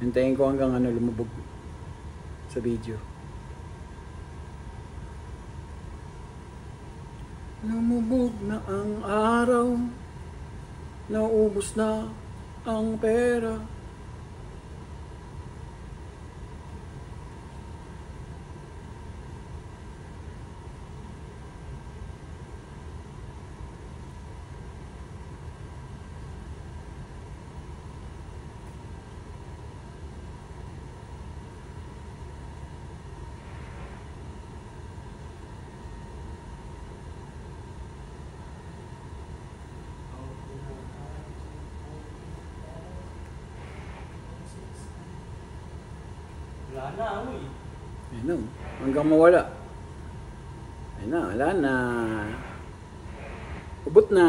Hintayin ko hanggang ano lumubog sa video. Lumubog na ang araw, naubos na ang pera. Wala na, uy. Ayun na, hanggang mawala. Ayun na, wala na. Ubot na.